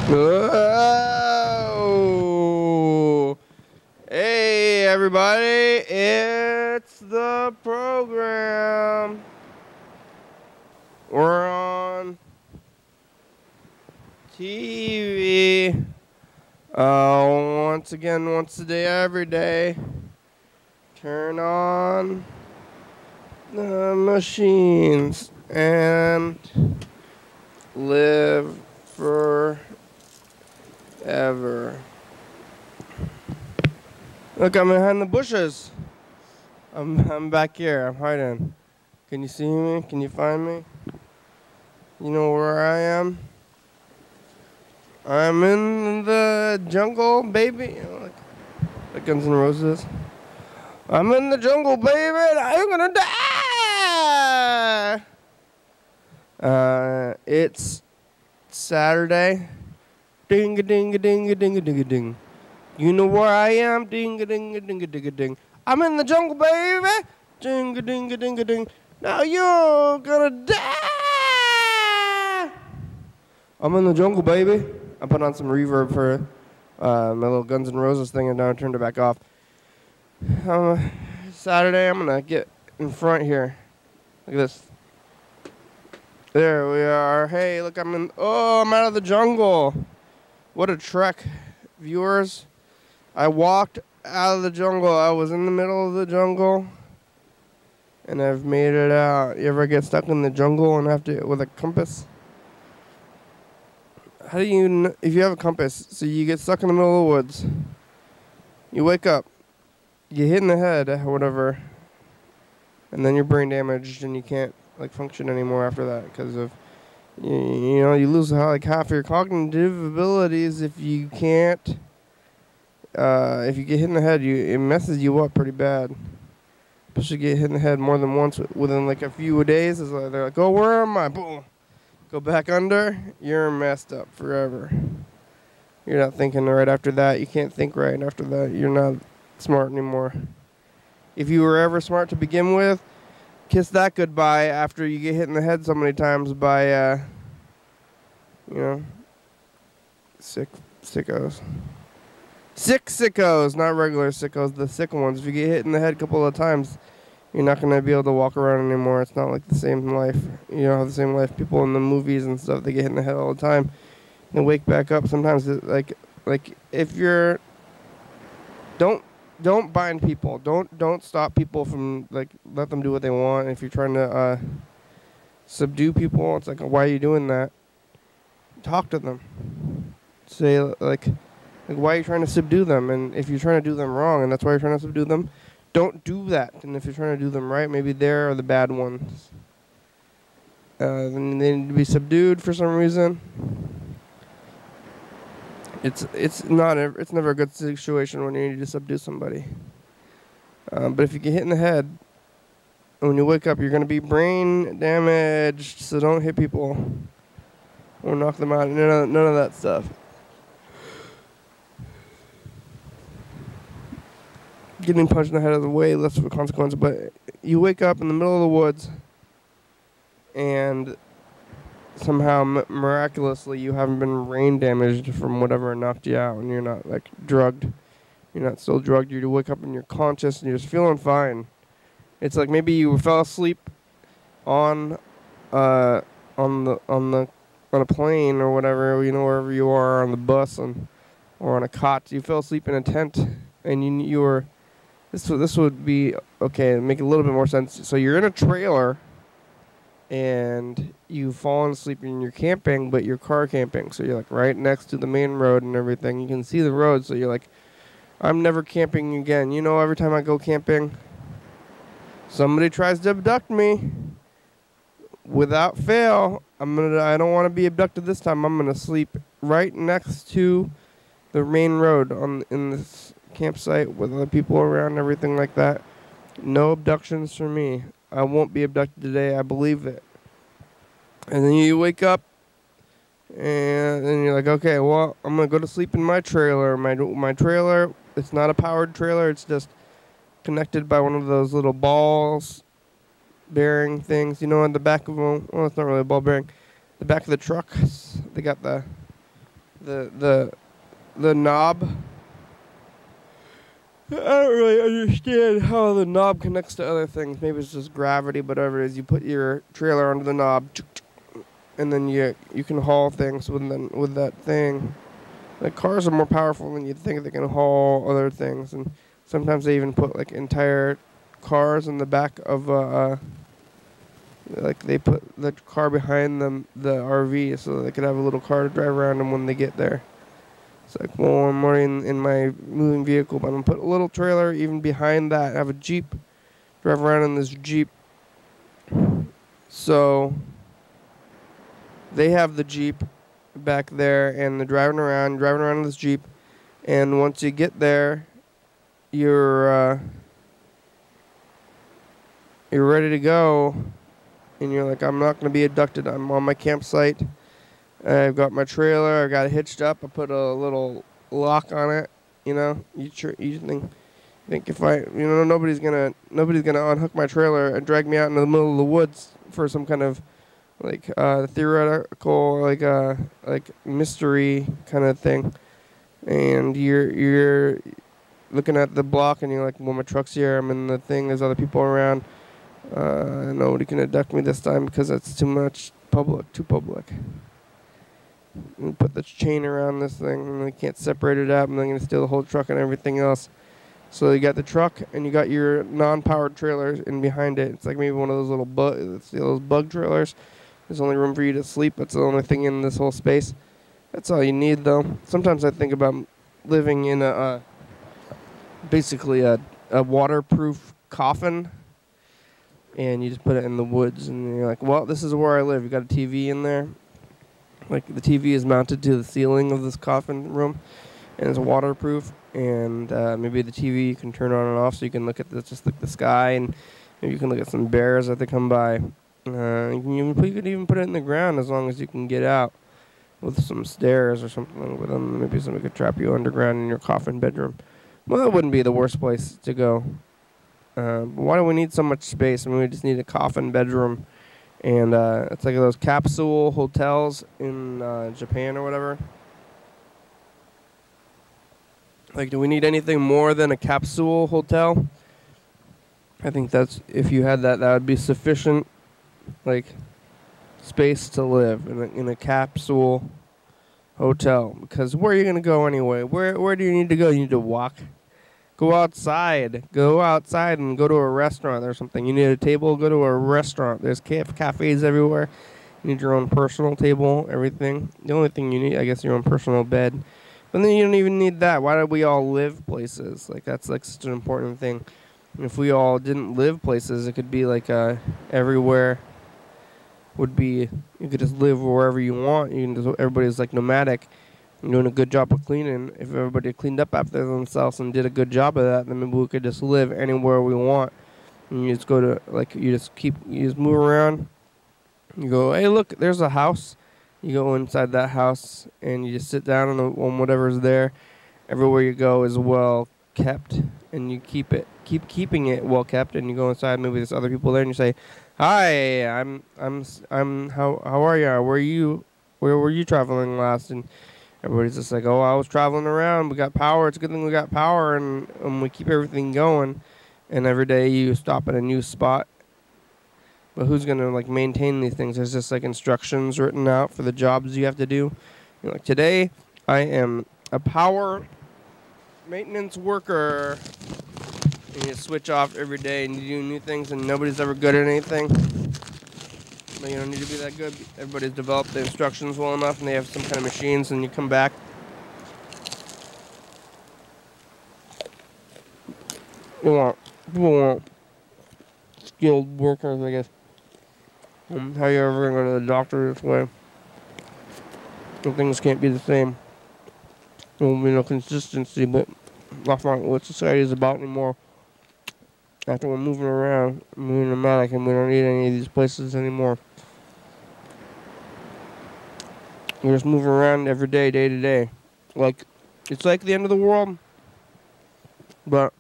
Oh, hey everybody, it's the program. We're on TV. Once again, once a day, every day. Turn on the machines and live forever. Look, I'm behind the bushes. I'm back here. I'm hiding. Can you see me? Can you find me? You know where I am? I'm in the jungle, baby. Like Guns N' Roses. I'm in the jungle, baby, and I'm gonna die. It's Saturday. Ding a ding a ding a ding a ding a ding. You know where I am? Ding a ding a ding a ding a ding. I'm in the jungle, baby. Ding a ding a ding a ding. Now you're gonna die. I'm in the jungle, baby. I put on some reverb for my little Guns N' Roses thing, and now I turned it back off. Saturday, I'm gonna get in front here. Look at this. There we are. Hey, look, I'm out of the jungle. What a trek, viewers. I walked out of the jungle. I was in the middle of the jungle, and I've made it out. You ever get stuck in the jungle and have to, with a compass? How do you, if you have a compass, so you get stuck in the middle of the woods, you wake up, you hit in the head or whatever, and then you're brain damaged and you can't function anymore after that because of, you lose half your cognitive abilities if you can't. If you get hit in the head, it messes you up pretty bad. Especially get hit in the head more than once within a few days. It's they're like, oh, where am I? Boom. Go back under. You're messed up forever. You're not thinking right after that. You can't think right after that. You're not smart anymore. If you were ever smart to begin with, kiss that goodbye after you get hit in the head so many times by, sickos. Sick sickos, not regular sickos, the sick ones. If you get hit in the head a couple of times, you're not going to be able to walk around anymore. It's not like the same life. You don't have the same life. People in the movies and stuff, they get hit in the head all the time. They wake back up. Sometimes, if you're... Don't bind people. Don't stop people from, let them do what they want. If you're trying to subdue people, it's why are you doing that? Talk to them. Say, why are you trying to subdue them? And if you're trying to do them wrong, and that's why you're trying to subdue them, don't do that. And if you're trying to do them right, maybe they're the bad ones. Then they need to be subdued for some reason. It's never a good situation when you need to subdue somebody. But if you get hit in the head, when you wake up, you're going to be brain damaged. So don't hit people or knock them out. None of that stuff. Getting punched in the head is way less of a consequence, but you wake up in the middle of the woods and somehow miraculously you haven't been brain damaged from whatever knocked you out, and you're not drugged. You're not still drugged. You wake up and you're conscious and you're just feeling fine. It's like maybe you fell asleep on a plane or whatever, wherever you are, on the bus or on a cot. You fell asleep in a tent and you were. This would be, okay, make a little bit more sense. So you're in a trailer, and you've fallen asleep and you're camping, but you're car camping. So you're right next to the main road and everything. You can see the road, so you're I'm never camping again. Every time I go camping, somebody tries to abduct me. Without fail, I don't want to be abducted this time. I'm gonna sleep right next to the main road in this campsite with other people around, everything like that. No abductions for me. I won't be abducted today. I believe it. And then you wake up, and then you're okay, well, I'm going to go to sleep in my trailer. My trailer, it's not a powered trailer. It's just connected by one of those little balls bearing things, on the back of them. Well, it's not really a ball bearing. The back of the truck, they got the the knob. I don't really understand how the knob connects to other things. Maybe it's just gravity, but whatever it is, you put your trailer under the knob, and then you can haul things with that thing. Like, cars are more powerful than you'd think. They can haul other things, and sometimes they even put like entire cars in the back of like they put the car behind them, the RV, so they could have a little car to drive around them when they get there. It's like, well, I'm already in my moving vehicle, but I'm going to put a little trailer even behind that. Have a Jeep, drive around in this Jeep. So they have the Jeep back there, and they're driving around in this Jeep. And once you get there, you're ready to go. And you're like, I'm not going to be abducted. I'm on my campsite. I've got my trailer. I got it hitched up. I put a little lock on it. You know, you think if nobody's gonna unhook my trailer and drag me out into the middle of the woods for some kind of like theoretical like mystery kind of thing. And you're looking at the block and you're like, well, my truck's here. I'm in the thing. There's other people around. Nobody can abduct me this time because it's too public. And put the chain around this thing, and they can't separate it out, and they're going to steal the whole truck and everything else. So you got the truck, and you got your non-powered trailers in behind it. It's like maybe one of those little those bug trailers. There's only room for you to sleep. That's the only thing in this whole space. That's all you need, though. Sometimes I think about living in basically a waterproof coffin, and you just put it in the woods, and you're like, well, this is where I live. You got a TV in there. Like, the TV is mounted to the ceiling of this coffin room, and it's waterproof. And maybe the TV you can turn on and off so you can look at just like the sky, and maybe you can look at some bears as they come by. You could even put it in the ground as long as you can get out with some stairs or something with them. Maybe somebody could trap you underground in your coffin bedroom. Well, that wouldn't be the worst place to go. Why do we need so much space? I mean, we just need a coffin bedroom. And it's like those capsule hotels in Japan or whatever. Like, do we need anything more than a capsule hotel? I think that's, if you had that, that would be sufficient, like, space to live in a capsule hotel. Because where are you going to go anyway? Where do you need to go? You need to walk. Go outside. Go outside and go to a restaurant or something. You need a table, go to a restaurant. There's cafes everywhere. You need your own personal table, everything. The only thing you need, I guess, your own personal bed. But then you don't even need that. Why do we all live places? Like, that's like such an important thing. If we all didn't live places, it could be like everywhere would be, you could just live wherever you want. You can just, everybody's like nomadic. Doing a good job of cleaning. If everybody cleaned up after themselves and did a good job of that, then maybe we could just live anywhere we want. And you just go to, like, you just move around. You go, hey, look, there's a house. You go inside that house and you just sit down on whatever's there. Everywhere you go is well kept, and you keep keeping it well kept. And you go inside, maybe there's other people there, and you say, hi, I'm how are you? Where were you traveling last? And everybody's just like, oh, I was traveling around. We got power. It's a good thing we got power, and we keep everything going. And every day you stop at a new spot. But who's going to, like, maintain these things? There's just, like, instructions written out for the jobs you have to do. You're like, today I am a power maintenance worker. And you switch off every day, and you do new things, and nobody's ever good at anything. But you don't need to be that good. Everybody's developed the instructions well enough, and they have some kind of machines, and you come back. People want skilled workers, I guess. How are you ever going to go to the doctor this way? Things can't be the same. There will be no consistency, but that's not what society is about anymore. After we're moving around, moving nomadic, and we don't need any of these places anymore. We're just moving around every day, day to day. Like, it's like the end of the world, but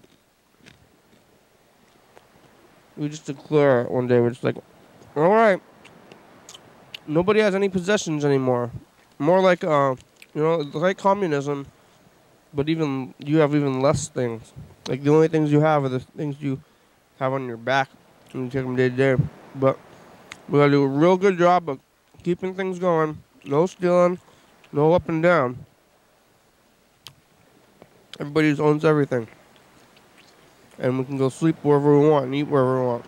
we just declare it one day. We're just like, all right, nobody has any possessions anymore. More like You know, it's like communism, but you have even less things. Like the only things you have are the things you have on your back, and you take them day to day. But we gotta do a real good job of keeping things going. No stealing, no up and down. Everybody owns everything, and we can go sleep wherever we want and eat wherever we want.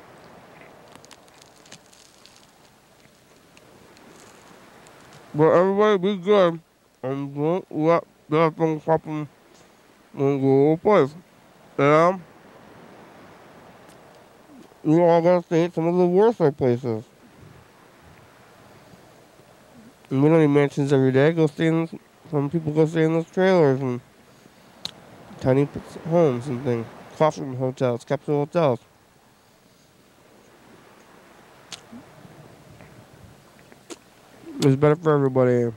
But everybody be good, and don't let that thing happen when you go to a place. Yeah, you all gotta stay at some of the worst places. And we don't need mansions every day. Some people go stay in those trailers and tiny homes and things. Classroom hotels, capsule hotels. It's better for everybody.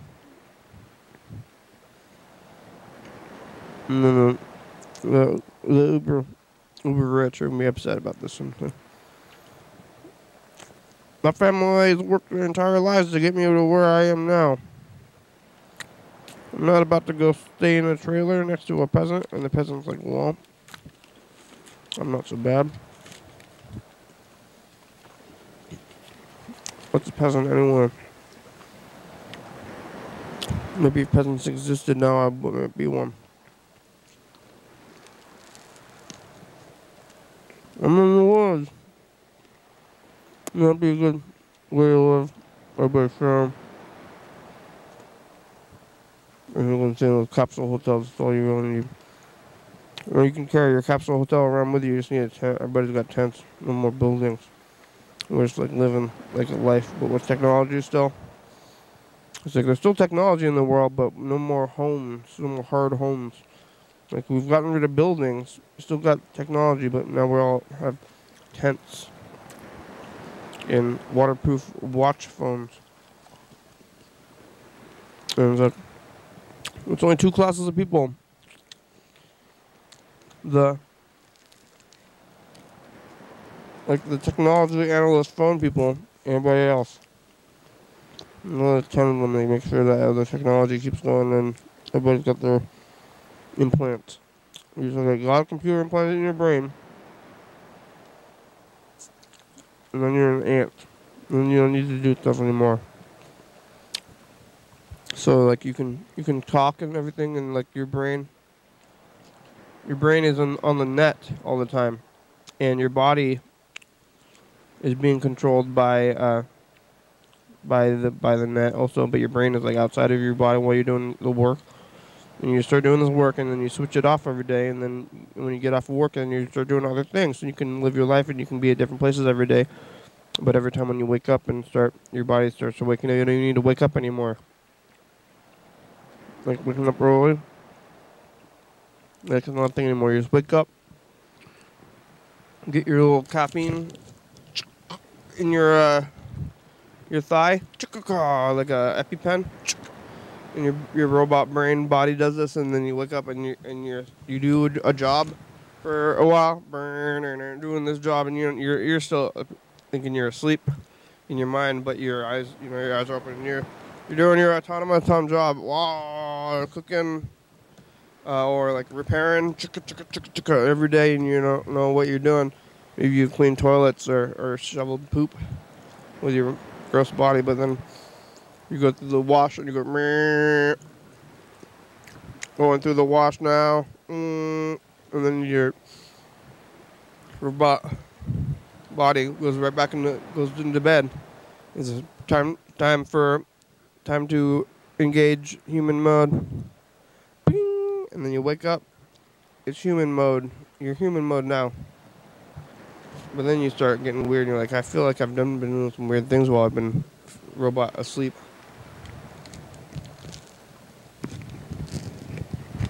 And then the uber rich are gonna be upset about this something. My family has worked their entire lives to get me to where I am now. I'm not about to go stay in a trailer next to a peasant, and the peasant's like, well, I'm not so bad. What's a peasant anyway? Maybe if peasants existed now, I wouldn't be one. I'm in the woods. That'd be a good way to live. Everybody's fair. And you're going to stay in those capsule hotels, that's all you really need. Or you can carry your capsule hotel around with you, just need a tent. Everybody's got tents, no more buildings. We're just like living like a life, but with technology still. It's like there's still technology in the world, but no more homes, no more hard homes. Like we've gotten rid of buildings, we still got technology, but now we all have tents and waterproof watch phones. And it's only two classes of people. The technology analyst phone people, and everybody else. Another 10 of them, they make sure that the technology keeps going and everybody's got their implants. You just got a lot of computer implanted in your brain. And then you're an ant. And then you don't need to do stuff anymore. So like you can talk and everything, and like your brain is on the net all the time. And your body is being controlled by the net also, but your brain is like outside of your body while you're doing the work. And you start doing this work, and then you switch it off every day, and then when you get off of work, and you start doing other things, and you can live your life, and you can be at different places every day. But every time when you wake up and your body starts awakening, you don't need to wake up anymore. Like waking up early, like it's not a thing anymore. You just wake up, get your little caffeine in your thigh, like a EpiPen. And your robot brain body does this, and then you wake up and you do a job for a while, doing this job, and you're still thinking you're asleep in your mind, but your eyes are open, and you're doing your autonomous job, wow, cooking, or like repairing every day, and you don't know what you're doing. Maybe you clean toilets or shoveled poop with your gross body, but then you go through the wash and you go, meh. Going through the wash now, and then your robot body goes right back goes into bed. It's time to engage human mode. Bing! And then you wake up. It's human mode. You're human mode now. But then you start getting weird, and you're like, I feel like I've been doing some weird things while I've been robot asleep.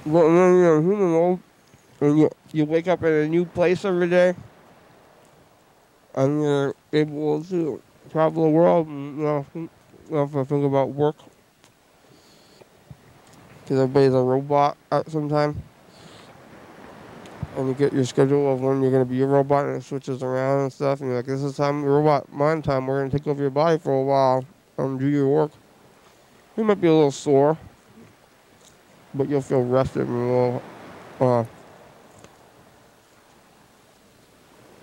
Well, and then you're human mode, and you wake up in a new place every day, and you're able to travel the world, and you don't have to think about work, because everybody's a robot at some time, and you get your schedule of when you're going to be a robot, and it switches around and stuff, and you're like, this is robot mind time, we're going to take over your body for a while, and do your work. You might be a little sore. but you'll feel rested and will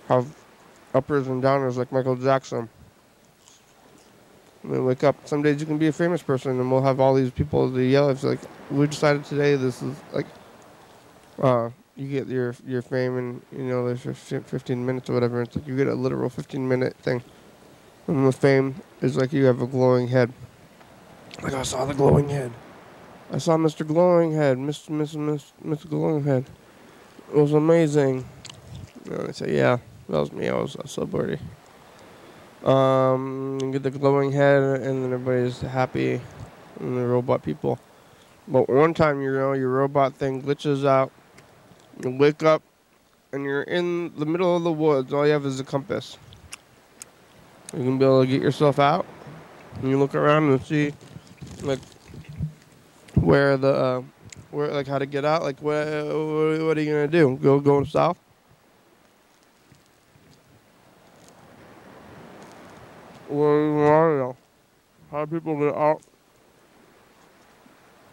have uppers and downers like Michael Jackson. And then wake up. Some days you can be a famous person, and we'll have all these people that yell. It's like, we decided today this is like, you get your fame, and there's your 15 minutes or whatever. It's like you get a literal 15-minute thing. And the fame is like you have a glowing head. Like, I saw the glowing head. I saw Mr. Glowing Head, Mr. Glowing Head. It was amazing. And I say, yeah, that was me. I was a celebrity. You get the glowing head, and then everybody's happy, and the robot people. But one time, your robot thing glitches out. You wake up, and you're in the middle of the woods. All you have is a compass. You can be able to get yourself out, and you look around and see, like, where like how to get out. Like, what are you gonna do? Go south? Well, I don't know. How do people get out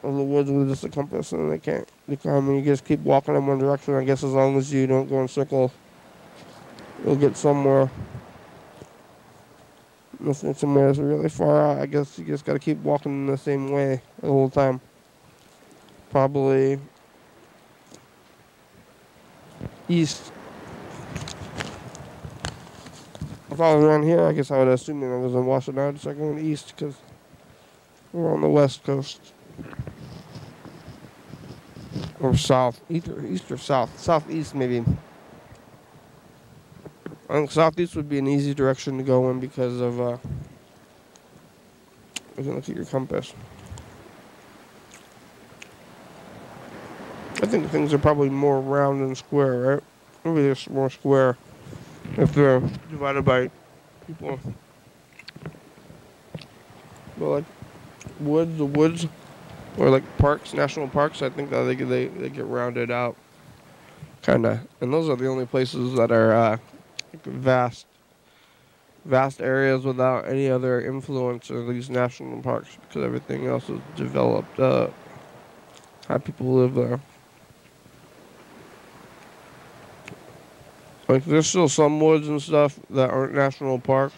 of the woods with just a compass and they can't? I mean, you just keep walking in one direction. I guess as long as you don't go in circles, you'll get somewhere. If somewhere that's really far out, I guess you just gotta keep walking the same way the whole time. Probably east. If I was around here, I guess I would assume that I was in Washington. I'd start going east because we're on the west coast. Or south. Either east or south. Southeast, maybe. I think southeast would be an easy direction to go in because of, you can look at your compass. I think things are probably more round than square, right? Maybe they're more square if they're divided by people. But like the woods, or like parks, national parks, I think that they get rounded out, kinda. And those are the only places that are vast areas without any other influence of these national parks, because everything else is developed up. How people live there. Like, there's still some woods and stuff that aren't national parks,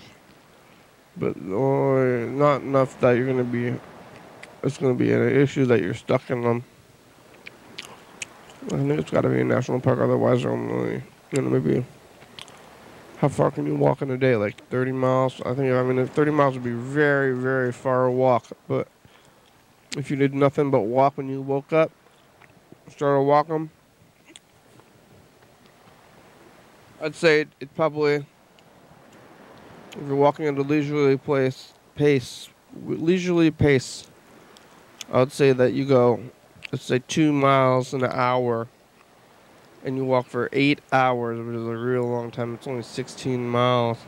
but not enough that it's gonna be an issue that you're stuck in them. I think it's gotta be a national park, otherwise I'm really, maybe, how far can you walk in a day? Like 30 miles? I mean, 30 miles would be very, very far walk, but if you did nothing but walk when you woke up, started walking, I'd say it probably, if you're walking at a leisurely pace, I would say that you go, let's say 2 miles an hour, and you walk for 8 hours, which is a real long time. It's only 16 miles.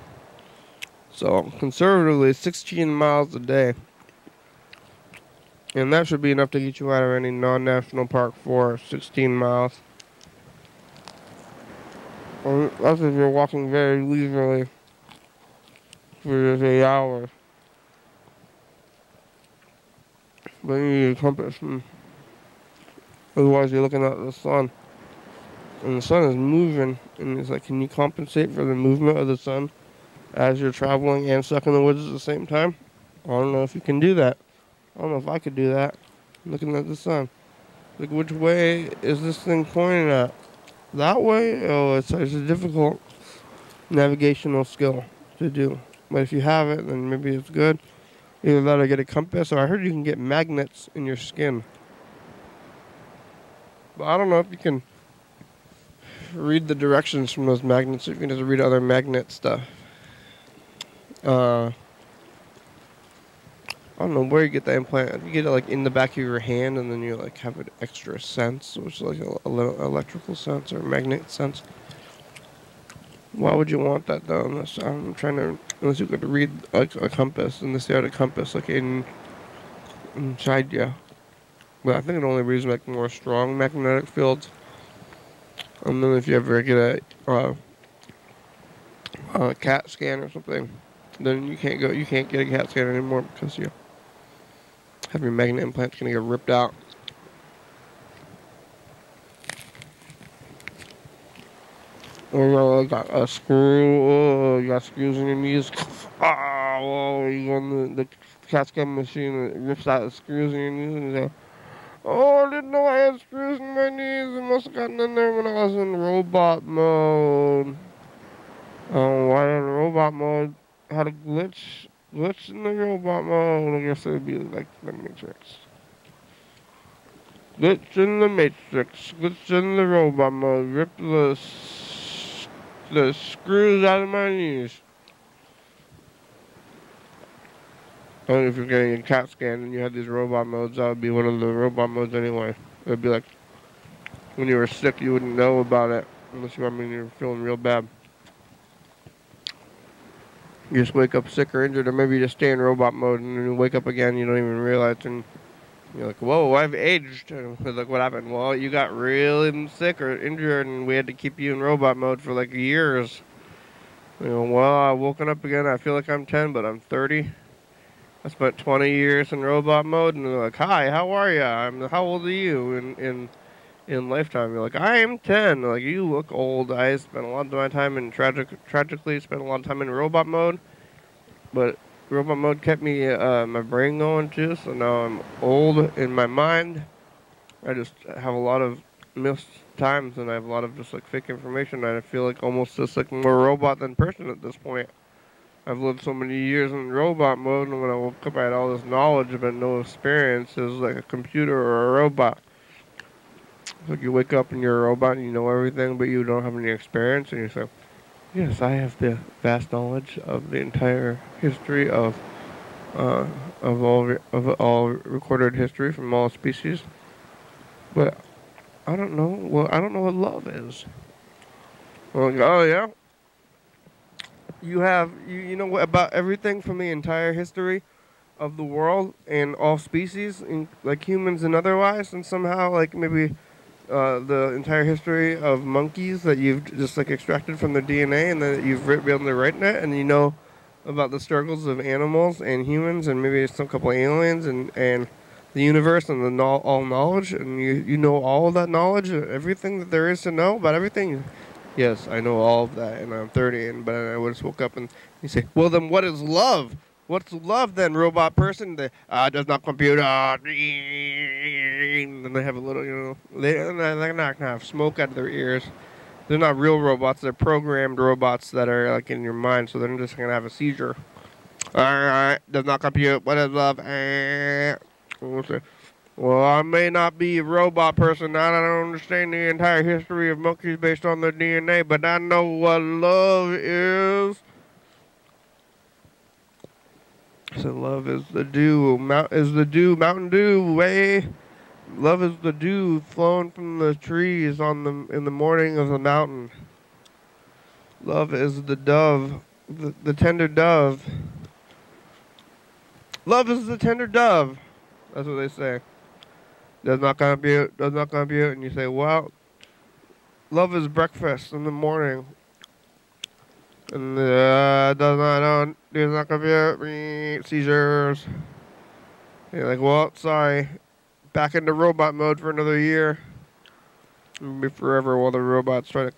So conservatively, 16 miles a day. And that should be enough to get you out of any non-national park for 16 miles. That's if you're walking very leisurely for just 8 hours. But you need a compass. Otherwise, you're looking at the sun. And the sun is moving. And it's like, can you compensate for the movement of the sun as you're traveling and stuck in the woods at the same time? I don't know if you can do that. I don't know if I could do that. Looking at the sun. Like, which way is this thing pointing at? That way? Oh, it's a difficult navigational skill to do. But if you have it, then maybe it's good. Either that or get a compass, or I heard you can get magnets in your skin. But I don't know if you can read the directions from those magnets, or you can just read other magnet stuff. I don't know where you get the implant. You get it like in the back of your hand, and then you like have an extra sense, which is like a little electrical sense or magnet sense. Why would you want that though? Unless you could read like a compass, unless you had a compass like inside you. But I think it only reads like more strong magnetic fields. And then if you ever get a CAT scan or something, then you can't get a CAT scan anymore because you have your magnet implant's gonna get ripped out. Or you got a screw, you got screws in your knees. Oh, you go in the CAT scan machine and it rips out the screws in your knees and you say, oh, I didn't know I had screws in my knees. It must have gotten in there when I was in robot mode. Oh, why in robot mode had a glitch in the robot mode. I guess it would be like the Matrix. Glitch in the Matrix, glitch in the robot mode, rip the screws out of my knees. Only if you're getting a CAT scan and you had these robot modes, that would be one of the robot modes anyway. It would be like when you were sick, you wouldn't know about it unless you were feeling real bad. You just wake up sick or injured, or maybe you just stay in robot mode and then you wake up again, you don't even realize, and you're like, whoa, I've aged. And it's like, what happened? Well, you got really sick or injured, and we had to keep you in robot mode for like years. You know, well, I woken up again. I feel like I'm 10, but I'm 30. I spent 20 years in robot mode, and they're like, hi, how are you? How old are you in lifetime? You're like, I am 10. They're like, you look old. I spent a lot of my time in tragically spent a lot of time in robot mode, but robot mode kept me my brain going too. So now I'm old in my mind. I just have a lot of missed times, and I have a lot of just like fake information, and I feel like almost just like more robot than person at this point. I've lived so many years in robot mode, and when I woke up, I had all this knowledge but no experience. It was like a computer or a robot. Like you wake up and you're a robot and you know everything, but you don't have any experience, and you say, "Yes, I have the vast knowledge of the entire history uh, of all recorded history from all species." But I don't know. Well, I don't know what love is. Well, like, oh yeah, you know what about everything from the entire history of the world and all species, like humans and otherwise, and somehow like maybe the entire history of monkeys that you've just like extracted from their DNA and that you've been able to write in it, and you know about the struggles of animals and humans and maybe some couple of aliens and the universe and all knowledge, and you know all of that knowledge, everything that there is to know about everything. Yes, I know all of that, and I'm 30, but I just woke up and you say, well, then what is love? What's love then, robot person? Does not compute. And they have a little, they're not gonna have smoke out of their ears. They're not real robots. They're programmed robots that are like in your mind, so they're just gonna have a seizure. Alright, does not compute. What is love? We'll say, well, I may not be a robot person. I don't understand the entire history of monkeys based on their DNA, but I know what love is. So love is the dew, Mountain Dew way. Love is the dew flowing from the trees in the morning of the mountain. Love is the dove, the tender dove. Love is the tender dove. That's what they say. Does not compute, does not compute. And you say, well, love is breakfast in the morning. And does not compute. Seizures. You're like, well, sorry. Back into robot mode for another year. Maybe forever while the robots try to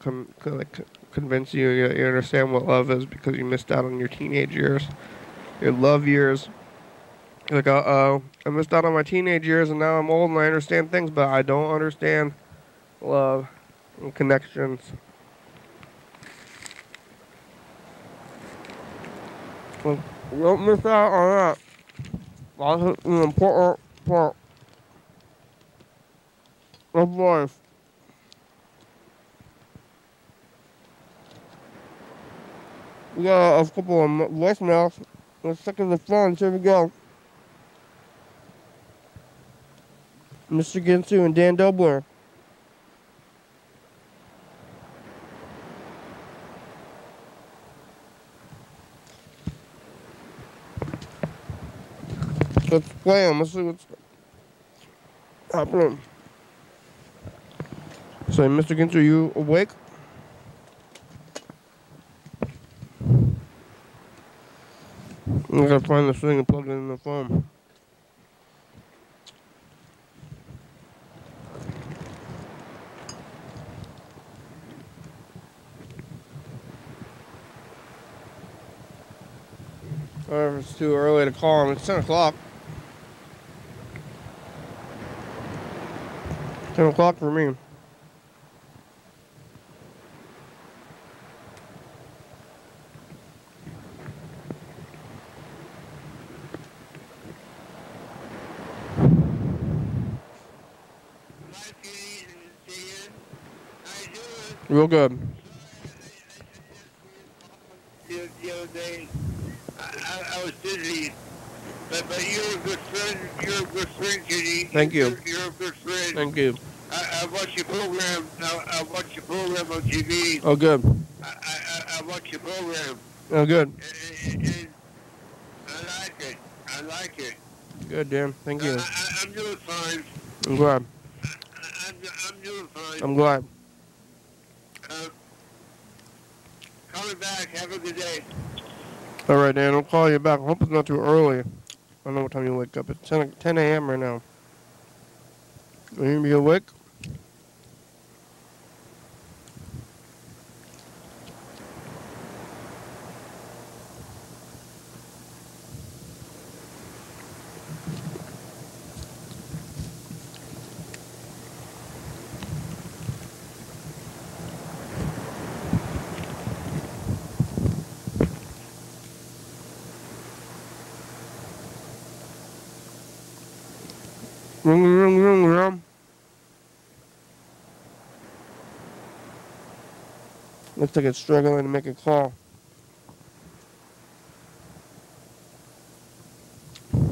convince you that you understand what love is because you missed out on your teenage years. Your love years. You're like, uh-oh, I missed out on my teenage years and now I'm old and I understand things, but I don't understand love and connections. Well, you don't miss out on that. That's an important part of life. We got a couple of voicemails. Let's check in the phones. Here we go. Mr. Ginsu and Dan Dobler. Let's play them. Let's see what's happening. So, Mr. Ginsu, are you awake? I gotta find this thing and plug it in the phone. Or if it's too early to call him. It's 10 o'clock. 10 o'clock for me. Real good. The other day, I was busy, but you're a good friend. You're a good friend, Kitty. Thank you. You're a good friend. Thank you. I watch your program. I watch your program on TV. Oh, good. I watch your program. Oh, good. And I like it. I like it. Good, Dan. Thank you. I'm doing fine. I'm glad. I'm doing fine. I'm glad. Call me back. Have a good day. All right, Dan. I'll call you back. I hope it's not too early. I don't know what time you wake up. It's 10 a.m. right now. Are you going to be awake? Ring. Looks like it's struggling to make a call.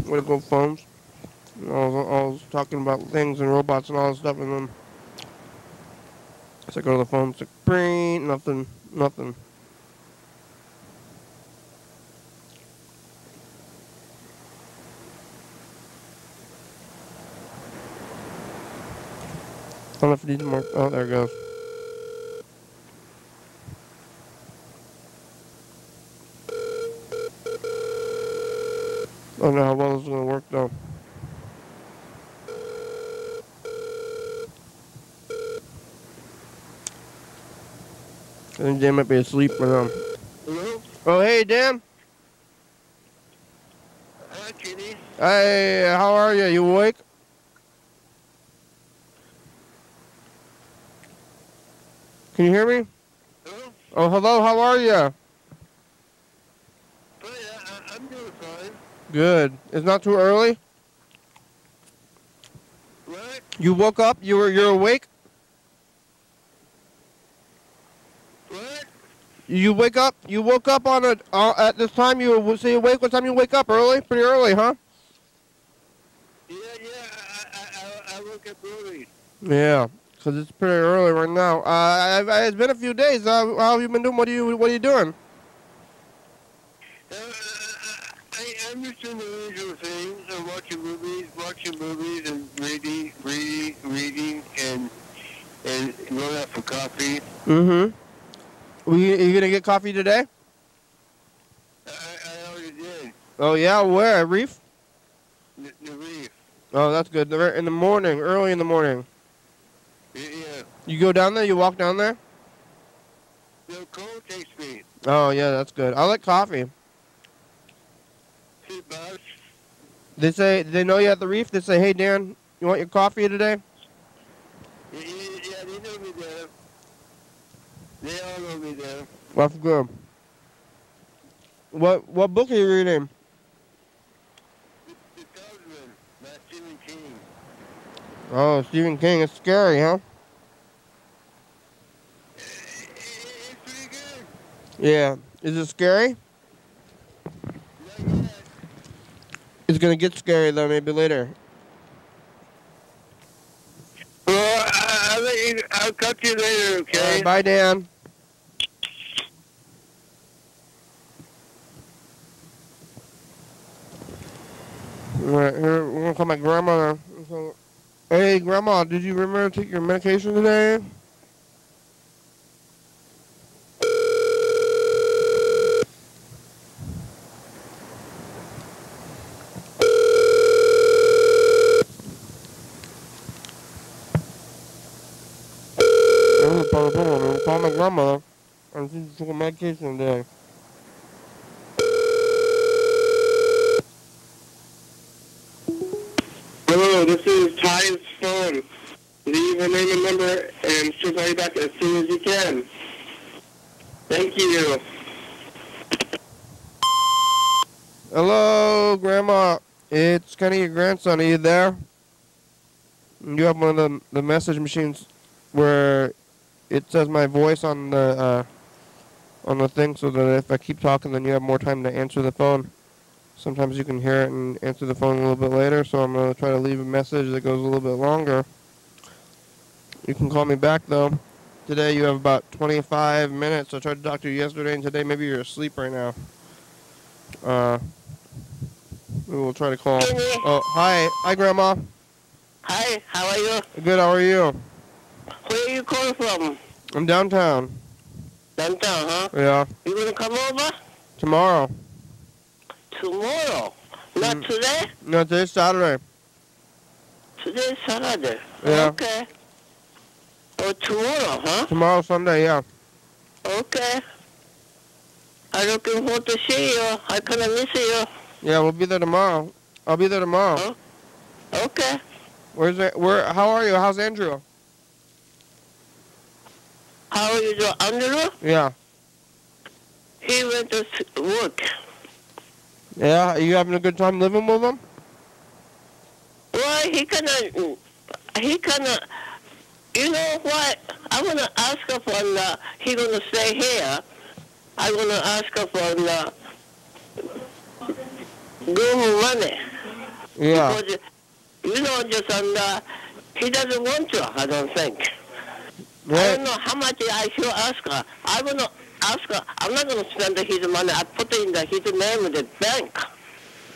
Way to go, phones. I was talking about things and robots and all this stuff, and then as I go to the phone, it's like, bring, nothing. I don't know if it needs more. Oh, there it goes. I don't know how well this is going to work, though. I think Dan might be asleep right now. Hello? Oh, hey, Dan. Hi, Kitty. Hey, how are you? You awake? Can you hear me? Hello? Oh, hello. How are you? I'm doing fine. Good. It's not too early? What? You woke up? You're awake? What? You wake up? You woke up on at this time? You say you awake? What time you wake up? Early? Pretty early, huh? Yeah. I woke up early. Yeah, because it's pretty early right now. It's been a few days. How have you been doing? What are you doing? I'm just doing the usual things. I'm watching movies, and reading, and going out for coffee. Mm-hmm. Are you gonna get coffee today? I already did. Oh yeah, where? At Reef? The Reef. Oh, that's good. In the morning, early in the morning. Yeah. You go down there? You walk down there? The cold takes me. Oh yeah, that's good. I like coffee. $2. They know you at the Reef. They say, hey Dan, you want your coffee today? Yeah, they know me there. They all know me there. That's good. What book are you reading? The Talisman by Stephen King. Oh, Stephen King. It's scary, huh? It's pretty good. Yeah. Is it scary? Not yet. It's gonna get scary though, maybe later. Well, I'll talk to you later, okay? All right, bye, Dan. All right, here, we're gonna call my grandmother. Hey, Grandma, did you remember to take your medication today? Call my grandmother. And she took a medication today. Grandma, and she took a medication today. Hello, this is Ty's phone. Leave a name and number, and she'll call you back as soon as you can. Thank you. Hello, Grandma. It's Kenny, your grandson. Are you there? You have one of the message machines where it says my voice on the thing, so that if I keep talking, then you have more time to answer the phone. Sometimes you can hear it and answer the phone a little bit later, so I'm going to try to leave a message that goes a little bit longer. You can call me back, though. Today you have about 25 minutes. I tried to talk to you yesterday, and today maybe you're asleep right now. We will try to call. Kenny. Oh, hi. Hi, Grandma. Hi, how are you? Good, how are you? Where are you calling from? I'm downtown. Downtown, huh? Yeah. You gonna come over? Tomorrow. Tomorrow? Not today? No, today's Saturday. Today's Saturday. Yeah. Okay. Oh, tomorrow, huh? Tomorrow, Sunday, yeah. Okay. I'm looking forward to see you. I kinda miss you. Yeah, we'll be there tomorrow. I'll be there tomorrow. Huh? Okay. How are you? How's Andrew? How are you doing, Andrew? Yeah. He went to work. Yeah, are you having a good time living with him? Well, he kinda, you know what? I'm gonna ask her for, he gonna stay here. I'm gonna ask her for, room money. Yeah. Because, you know, just he doesn't want to, I don't think. I don't know how much I should ask her. I'm going to ask her. I'm not going to spend his money. I put it in his name in the bank.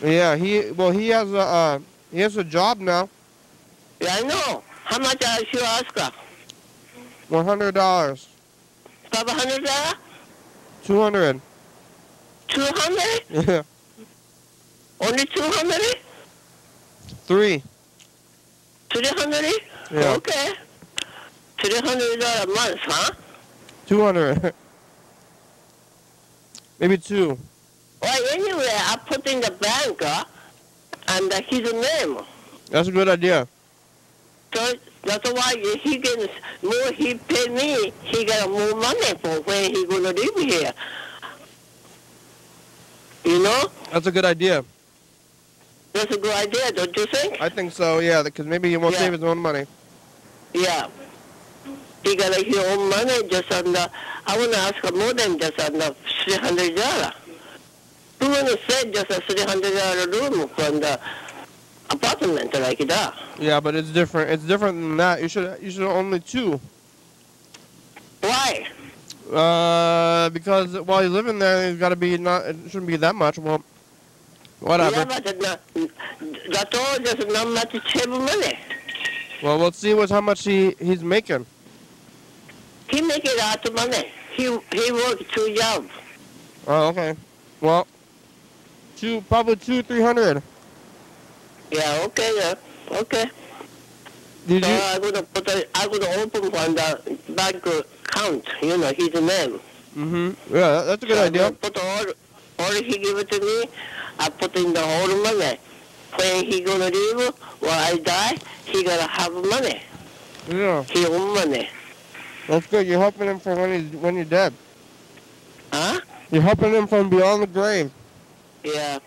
Yeah, he has a job now. Yeah, I know. How much I should ask her? $100. $500? 200. 200? Yeah. Only 200? 3. 300? Yeah. Okay. $300 a month, huh? 200. Maybe 2. Well, anyway, I put in the bank and his name. That's a good idea. So that's why he gets more. He pay me. He got more money for when he gonna live here. You know? That's a good idea. That's a good idea, don't you think? I think so, yeah, because maybe he won't save his own money. Yeah. He got his own money just on I want to ask her more than just on $300. Who want to say just a $300 room from the apartment like that? Yeah, but it's different. It's different than that. You should only 2. Why? Because while you're living there, it's got to be it shouldn't be that much. Well, whatever. Yeah, but that's all just not much save money. Well, let's see how much he's making. He make a lot of money. He worked 2 jobs. Oh, okay. Well, probably 300. Yeah, okay, yeah, okay. Did so you? I'm gonna open one the bank account. You know his name. Yeah, that's a good idea. I put all he give it to me. I put in the whole money. When he gonna leave, when I die, he gonna have money. Yeah. He own money. That's good. You're helping him for when you're dead. Huh? You're helping him from beyond the grave. Yeah.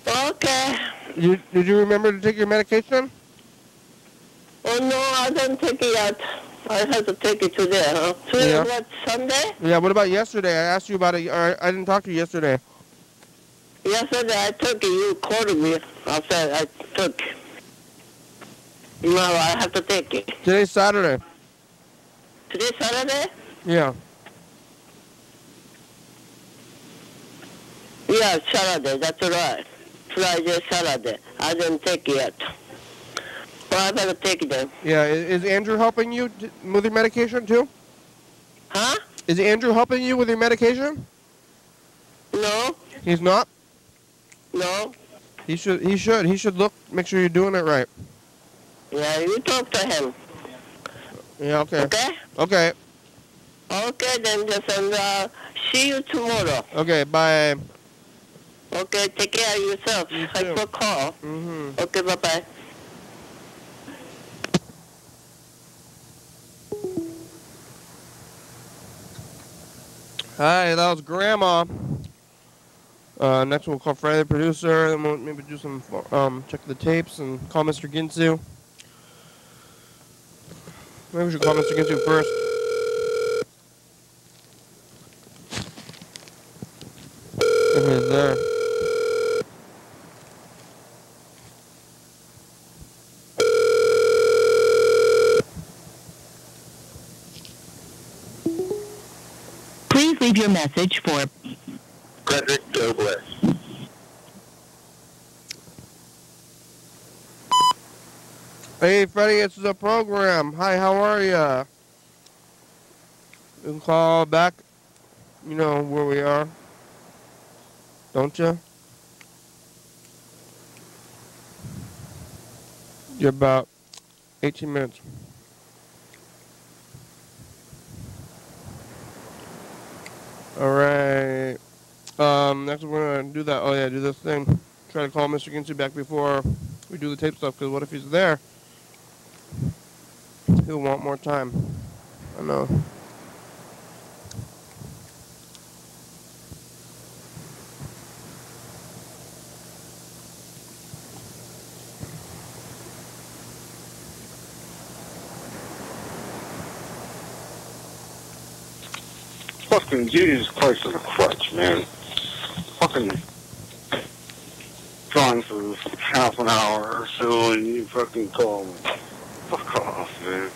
Okay. Did you remember to take your medication? Oh no, I don't take it yet. I have to take it today, huh? Today what, Sunday? Yeah, what about yesterday? I asked you about it. I didn't talk to you yesterday. Yesterday I took it. You called me. I said I took. No, I have to take it. Today's Saturday. Today's Saturday? Yeah. Yeah, Saturday. That's right. Friday, Saturday. I didn't take it yet. Well, I better take it then. Yeah. Is Andrew helping you with your medication too? Huh? Is Andrew helping you with your medication? No. He's not? No. He should. He should look. Make sure you're doing it right. Yeah, you talk to him. Yeah. Okay. Okay. Okay. Okay, then just see you tomorrow. Okay. Bye. Okay, take care of yourself. You Thanks too. for call. Mm-hmm. Okay, bye-bye. Hi, that was Grandma. Next we'll call Friday the producer, then we'll maybe do some, check the tapes and call Mr. Ginsu. Maybe we should call Mr. Ginsu first. If he's there. Please leave your message for Frederick Douglas. Hey, Freddie, it's the program. Hi, how are ya? You can call back. You know where we are. Don't you? You're about 18 minutes. Alright. Next we're gonna do that. Oh yeah, do this thing. Try to call Mr. Ginsu back before we do the tape stuff, because what if he's there? He'll want more time. I know. Fucking Jesus Christ is a crutch, man. Fucking trying for half an hour or so and you fucking call me. Fuck off, man.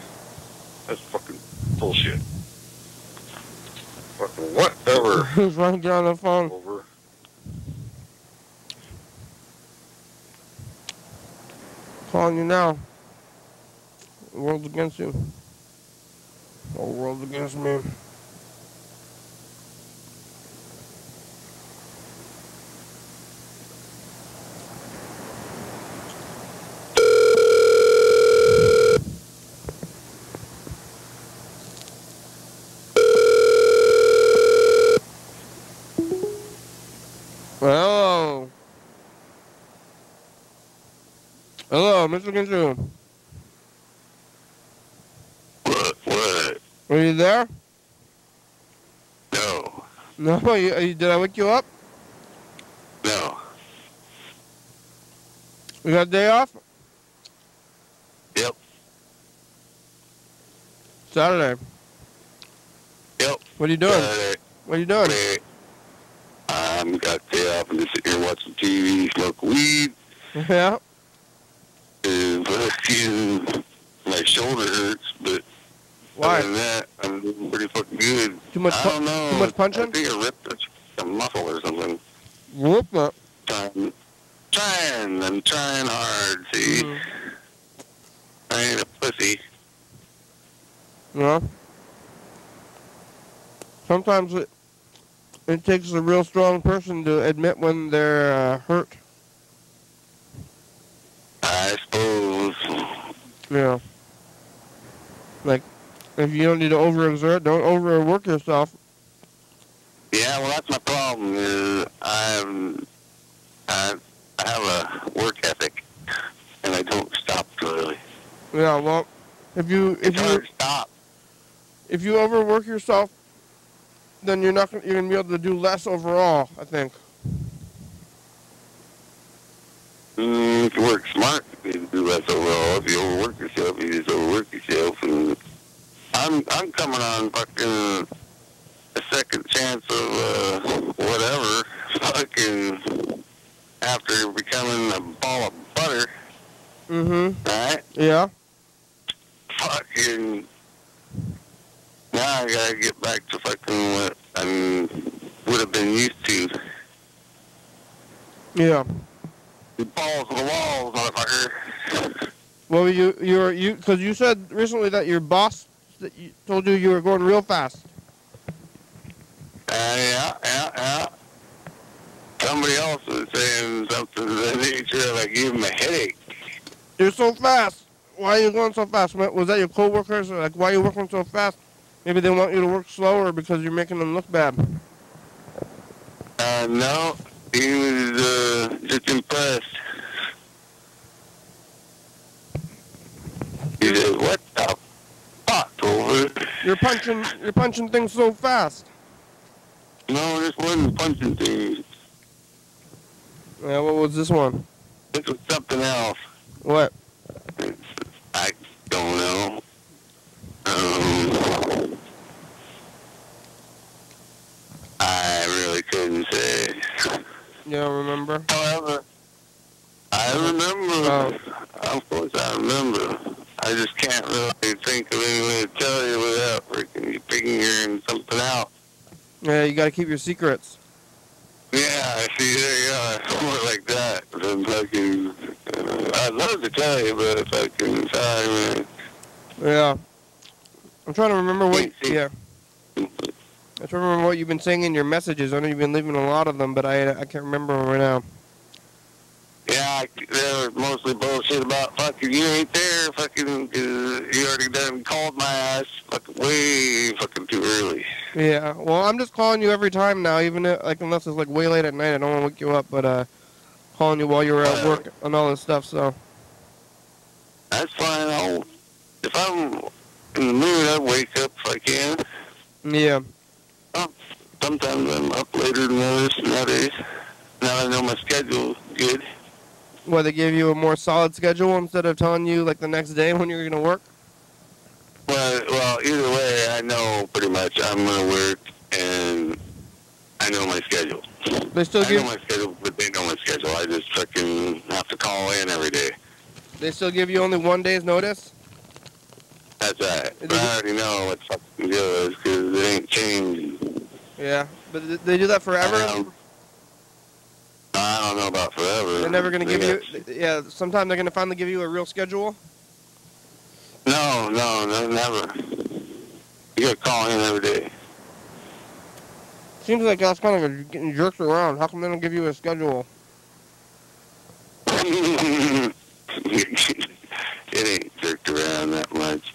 That's fucking bullshit. Fucking whatever. He's right there on the phone. Over. Calling you now. The world's against you. The whole world's against me. Hello. Hello, Mr. Ginsu. What? Are you there? No. No, did I wake you up? No. You got a day off? Yep. Saturday. Yep. What are you doing? What are you doing? Got day off and just sit here watching TV, smoke weed. Yeah. My shoulder hurts, but Why? other than that, I'm doing pretty fucking good. Too much I don't know. Too much punching? I think I ripped a muscle or something. Whoop up. I'm trying hard, see? Mm. I ain't a pussy. Yeah. Sometimes it takes a real strong person to admit when they're hurt. I suppose. Yeah. Like, if you don't need to overexert, don't overwork yourself. Yeah, well, that's my problem. Is I have a work ethic, and I don't stop really. Yeah. Well, if you stop. if you overwork yourself, then you're gonna be able to do less overall, I think. If you work smart, you do less overall. If you overwork yourself, you just overwork yourself. And I'm coming on fucking a second chance of whatever. Fucking after becoming a ball of butter. Mm-hmm. Right? Yeah. Fucking now I gotta get back to fucking what I would have been used to. Yeah. Balls to the walls, motherfucker. Well, because you said recently that your boss told you were going real fast. Yeah. Somebody else was saying something to the nature of I gave him a headache. You're so fast. Why are you going so fast? Was that your coworkers? Like, why are you working so fast? Maybe they want you to work slower because you're making them look bad. No. He was just impressed. He said, "What the fuck, over?" You're punching things so fast. No, this wasn't punching things. Yeah, what was this one? This was something else. What? I don't know. I really couldn't say. You don't remember? However, I remember. Of course I remember. I just can't really think of any way to tell you without freaking figuring something out. Yeah, you gotta keep your secrets. Yeah, I see, there you are. More like that. Then fucking, I'd love to tell you, but fucking, sorry, man. Yeah. I'm trying to remember what. Yeah. I'm trying to remember what you've been saying in your messages. I know you've been leaving a lot of them, but I can't remember them right now. Yeah, they were mostly bullshit about fucking you ain't there, fucking, cause you already done called my ass fucking way fucking too early. Yeah, well, I'm just calling you every time now, even if, like, unless it's like way late at night. I don't want to wake you up, but calling you while you're at work and all this stuff. So that's fine. If I'm in the mood, I wake up if I can. Yeah. Oh, sometimes I'm up later than others nowadays. Now I know my schedule's good. What, they gave you a more solid schedule instead of telling you like the next day when you're gonna work? Well, either way, I know pretty much I'm gonna work, and I know my schedule. They still I know my schedule, but they know my schedule. I just fucking have to call in every day. They still give you only 1 day's notice? That's right. But I already know what fucking deal is because it ain't changing. Yeah, but they do that forever? I don't know about forever. They're never gonna give you. Yeah, sometime they're gonna finally give you a real schedule. No, never. You gotta call in every day. Seems like that's kind of getting jerked around. How come they don't give you a schedule? It ain't jerked around that much.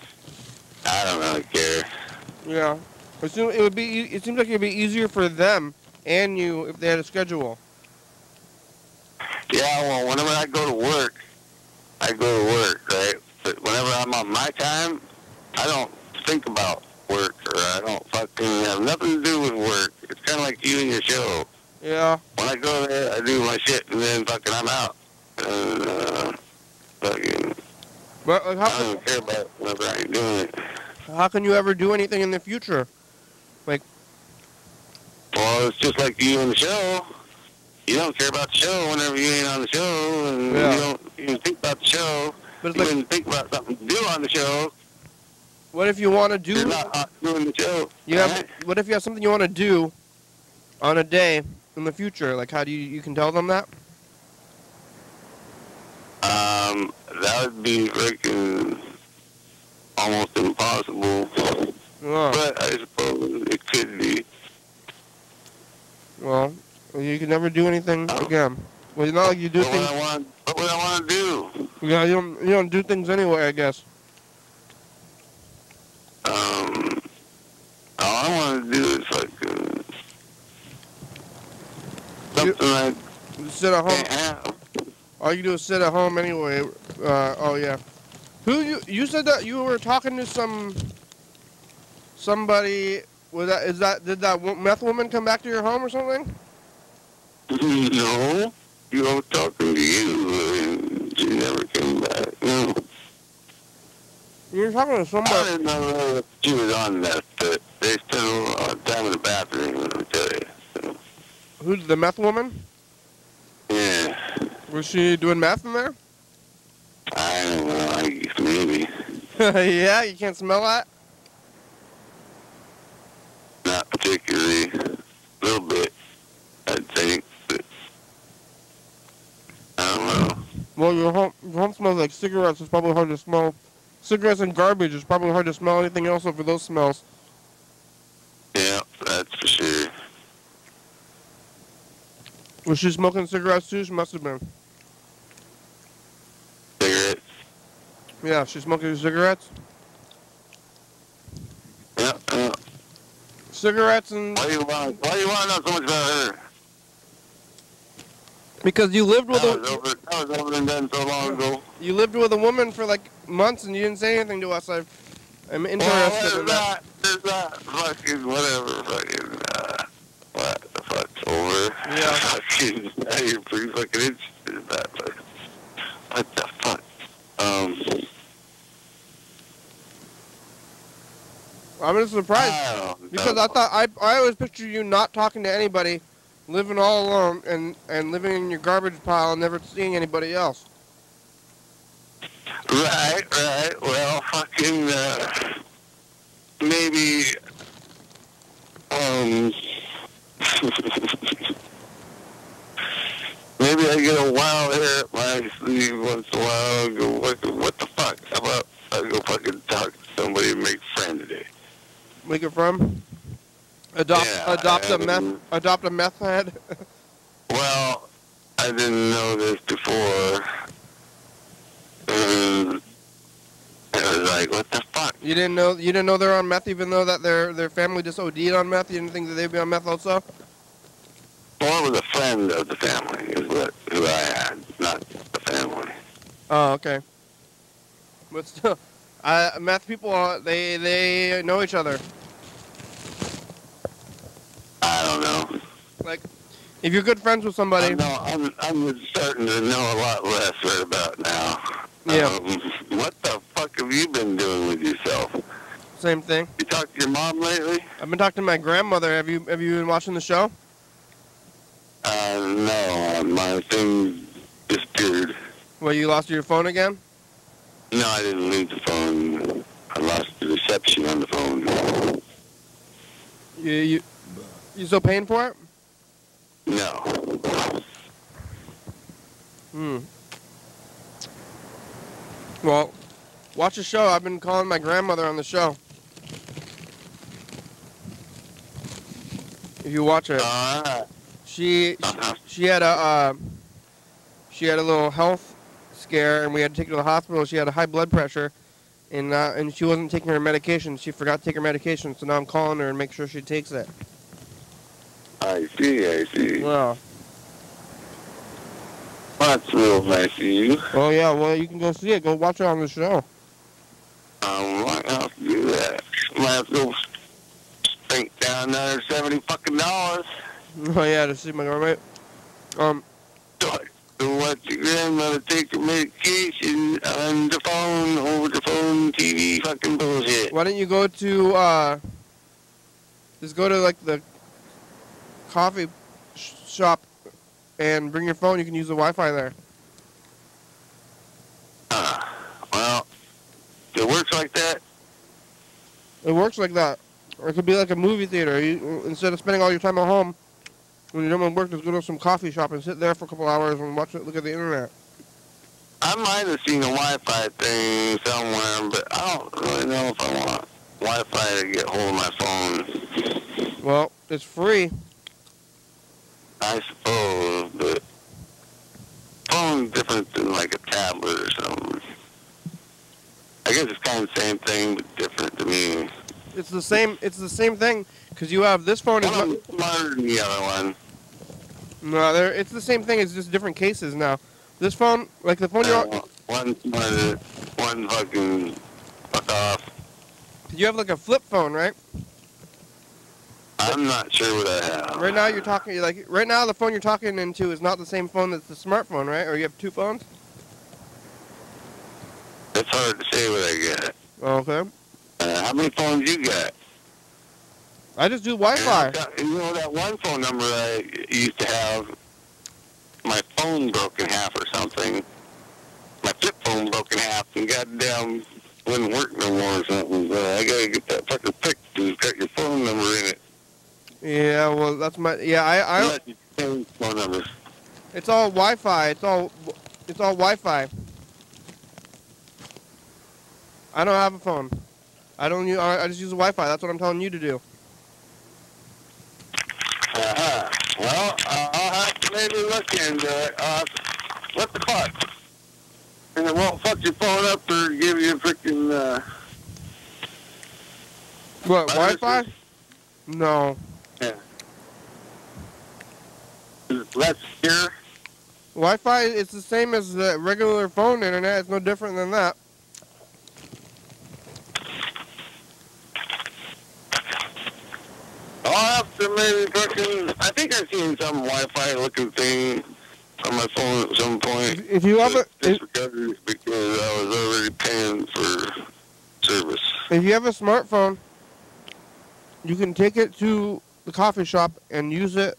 I don't really care. Yeah, it seems like it'd be easier for them and you if they had a schedule. Yeah, well, whenever I go to work, right? But whenever I'm on my time, I don't think about work, or I don't fucking have nothing to do with work. It's kind of like you and your show. Yeah. When I go there, I do my shit, and then fucking I'm out. Fucking, but like, I don't care about it whenever I ain't doing it. How can you ever do anything in the future? Like, well, it's just like you and the show. You don't care about the show whenever you ain't on the show, and you don't even think about the show. But you even think about something to do on the show. What if you want to do? You're not doing the show. What if you have something you want to do on a day in the future? Like, how do you can tell them that? That would be freaking almost impossible. But I suppose it could be. Well, you can never do anything again. Well, it's not like you do things. What would I want to do? Yeah, you don't do things anyway, I guess. All I want to do is like something like sit at home. All you do is sit at home anyway. Oh yeah. Who you said that you were talking to somebody? Did that meth woman come back to your home or something? No, you were talking to you, and she never came back. No. You were talking to somebody. I didn't know that she was on meth, but they spent a lot of time in the bathroom, let me tell you. So. Who's the meth woman? Yeah. Was she doing meth in there? I don't know, I guess maybe. Yeah, you can't smell that? Not particularly. A little bit, I'd think, but I don't know. Well, your home smells like cigarettes. It's probably hard to smell. Cigarettes and garbage. It's probably hard to smell anything else over those smells. Yeah, that's for sure. Was she smoking cigarettes too? She must have been. Cigarettes? Yeah, she's smoking cigarettes? Yeah, yeah. Cigarettes and... Why do you want to know so much about her? Because you lived with That was over and done so long ago. You lived with a woman for like months and you didn't say anything to us. I'm interested in that. There's that fucking whatever, fucking, what the fuck's over? Yeah. Fucking, now you're pretty fucking interested in that, but what the fuck? I'm just surprised because I thought I always pictured you not talking to anybody, living all alone and living in your garbage pile and never seeing anybody else. Right. Well, fucking, maybe, maybe I get a wild hair up my sleeve once in a while and go, what the fuck? How about I go fucking talk to somebody and make friends today? Make it from? Adopt a meth head? Well, I didn't know this before. And I was like, what the fuck? You didn't know they're on meth even though that their family just OD'd on meth? You didn't think that they'd be on meth also? Well, it was a friend of the family is who I had, not the family. Oh, okay. But still, meth people, they know each other. I don't know. Like, if you're good friends with somebody... I'm starting to know a lot less right about now. Yeah. What the fuck have you been doing with yourself? Same thing. You talked to your mom lately? I've been talking to my grandmother. Have you been watching the show? No. My thing disappeared. Well, you lost your phone again? No, I didn't lose the phone. I lost the reception on the phone. You still paying for it? No. Well, watch the show. I've been calling my grandmother on the show. If you watch it, she had a little health scare, and we had to take her to the hospital. She had a high blood pressure, and she wasn't taking her medication. She forgot to take her medication, so now I'm calling her and make sure she takes it. I see. Wow. That's real nice of you. Oh yeah, well you can go see it. Go watch it on the show. I might have to do that. Might have to go spink down another $70 fucking dollars. Oh yeah, to see my grandma. To watch your grandmother take her medication on the phone, over the phone, TV fucking bullshit. Why don't you go to just go to like the coffee shop and bring your phone. You can use the Wi-Fi there. Well, it works like that. It works like that. Or it could be like a movie theater. Instead of spending all your time at home, when you're done with work, just go to some coffee shop and sit there for a couple hours and watch it. Look at the internet. I might have seen a Wi-Fi thing somewhere, but I don't really know if I want Wi-Fi to get hold of my phone. Well, it's free. I suppose, but phone's different than like a tablet or something. I guess it's kind of the same thing, but different to me. It's the same thing because you have this phone. One is smarter than the other one. No, it's the same thing. It's just different cases now. This phone, like the phone you're... One's smarter, one fucking fuck off. You have like a flip phone, right? I'm not sure what I have. Right now you're talking, like, right now the phone you're talking into is not the same phone that's the smartphone, right? Or you have two phones? It's hard to say what I got. Okay. How many phones you got? I just do Wi-Fi. You know that one phone number I used to have, my phone broke in half or something. My flip phone broke in half and goddamn wouldn't work no more or something. I gotta get that fucking fixed. It's got your phone number in it. Yeah, well, that's my... Yeah, I phone numbers. It's all Wi-Fi. It's all Wi-Fi. I don't have a phone. I just use Wi-Fi. That's what I'm telling you to do. Well, I'll have to maybe look into it. What the fuck? And it won't fuck your phone up or give you a freaking, What, Wi-Fi? No. Yeah. Is it less secure? Wi-Fi is the same as the regular phone internet. It's no different than that. I'll have to maybe fucking... I think I've seen some Wi-Fi looking thing on my phone at some point. If you have because I was already paying for service. If you have a smartphone, you can take it to the coffee shop and use it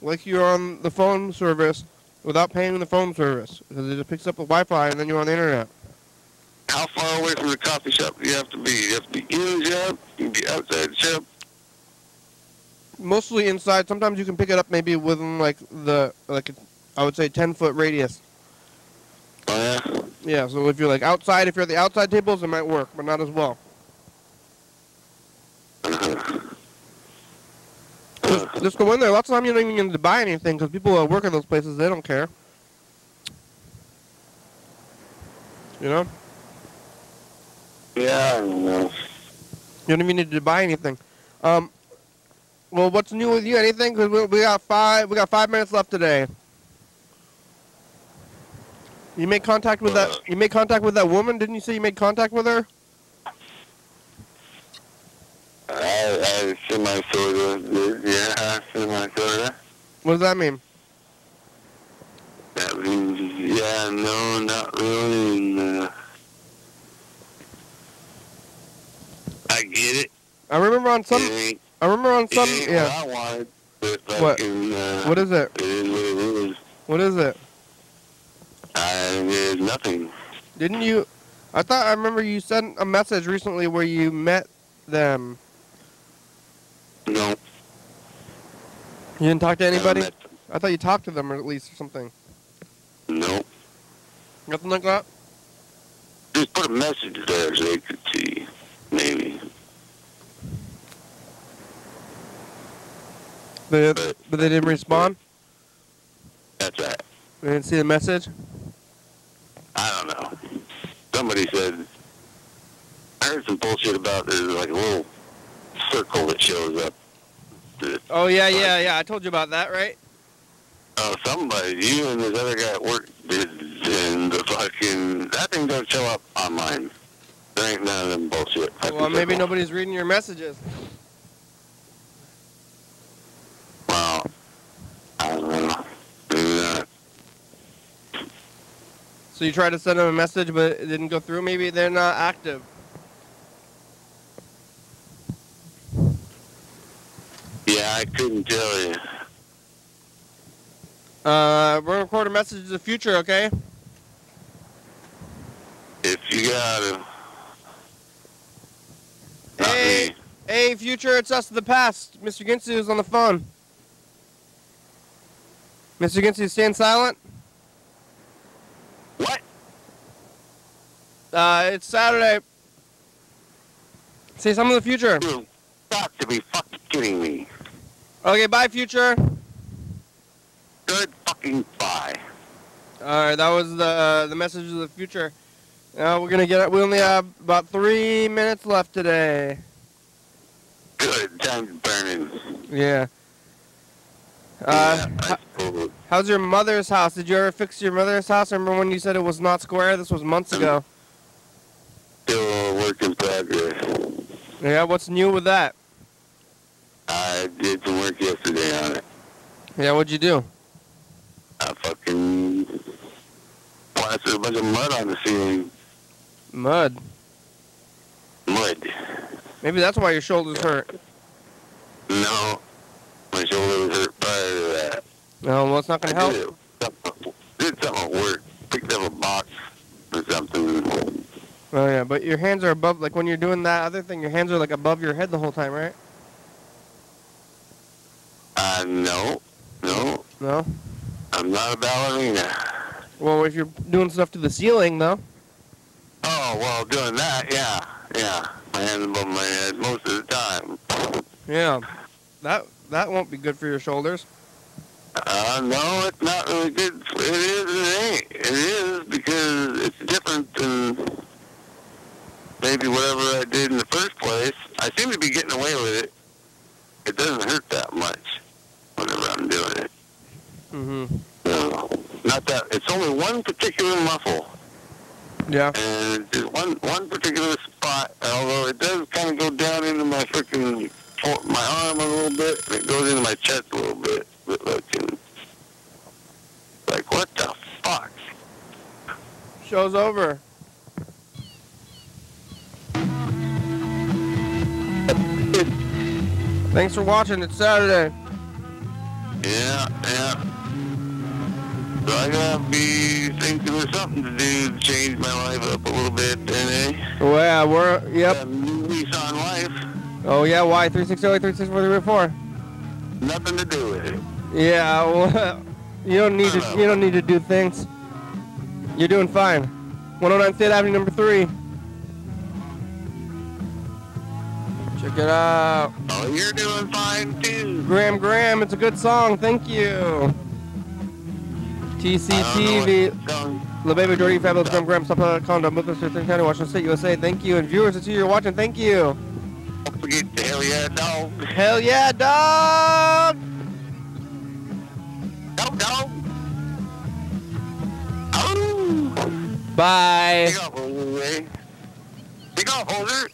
like you're on the phone service without paying the phone service, because it just picks up the Wi-Fi and then you're on the internet. How far away from the coffee shop do you have to be? You have to be in the shop? You can be outside the shop? Mostly inside. Sometimes you can pick it up maybe within I would say 10-foot radius. Oh, yeah? Yeah, so if you're like outside, if you're at the outside tables, it might work, but not as well. Just go in there. Lots of time you don't even need to buy anything, because people that work in those places, they don't care. You know? Yeah, I don't know. You don't even need to buy anything. Well, what's new with you? Anything? Because we got 5 minutes left today. You made contact with that. You made contact with that woman. Didn't you say you made contact with her? I semi-sorta. Yeah, semi-sorta. What does that mean? That means, yeah, no, not really. And, I get it. I remember on some. Yeah. Yeah. What I wanted, but What? What is it? It is what it is. What is it? There's nothing. Didn't you? I remember you sent a message recently where you met them. No. You didn't talk to anybody? met them. I thought you talked to them, or at least or something. No. Nothing like that? Just put a message there so they could see. Maybe. But they didn't respond? That's right. They didn't see the message? I don't know. Somebody said, I heard some bullshit about there's like a little circle that shows up. Oh, yeah. I told you about that, right? Oh, somebody, you and this other guy at work did, and the fucking, that thing don't show up online. There ain't none of them bullshit. Well, maybe nobody's reading your messages. Well, I don't know. Maybe not. So you tried to send them a message, but it didn't go through? Maybe they're not active. Yeah, I couldn't tell you. We're going to record a message to the future, okay? If you got to. Hey, future, it's us to the past. Mr. Ginsu is on the phone. Mr. Ginsu, stand silent. What? It's Saturday. Say something to the future. You've got to be fucking kidding me. Okay, bye, future. Good fucking bye. Alright, that was the message of the future. Now we're gonna get it. We only have about 3 minutes left today. Good, time's burning. Yeah. Yeah, I suppose. How's your mother's house? Did you ever fix your mother's house? Remember when you said it was not square? This was months ago. Still a work in progress. Yeah, what's new with that? I did some work yesterday on it. Yeah, what'd you do? I fucking plastered a bunch of mud on the ceiling. Mud. Mud. Maybe that's why your shoulders hurt. No. My shoulder was hurt prior to that. No, well, it's not gonna help. Did something at work. Picked up a box or something. Oh yeah, but your hands are above, like when you're doing that other thing, your hands are like above your head the whole time, right? No. No. No? I'm not a ballerina. Well, if you're doing stuff to the ceiling, though. Oh, well, doing that, yeah. Yeah. My hands above my head most of the time. Yeah. That won't be good for your shoulders. No, it's not really good. It is and it ain't. It is because it's different than maybe whatever I did in the first place. I seem to be getting away with it. It doesn't hurt that much whenever I'm doing it. Mm-hmm. No, not that only one particular muscle. Yeah. And it's just one particular spot, although it does kind of go down into my freaking, my arm a little bit, and it goes into my chest a little bit. But like, what the fuck? Show's over. Thanks for watching. It's Saturday. Yeah. So I gotta be thinking of something to do to change my life up a little bit, then, eh? Oh, yeah, yep. New lease on life. Oh, yeah, why? 360-836-4384. Nothing to do with it. Yeah, well, you don't need to do things. You're doing fine. 109 State Avenue, number 3. Check it out. Oh, you're doing fine, too. Graham, it's a good song. Thank you. TCTV. La Baby Jordy, Fabulous Graham, Stop.com, Thurston County, Washington State, USA. Thank you. And viewers, it's you you're watching. Thank you. Don't forget the hell yeah, dog. Hell yeah, dog! Dog. Oh. Bye. Take off, Hoser. Take off, Hoser.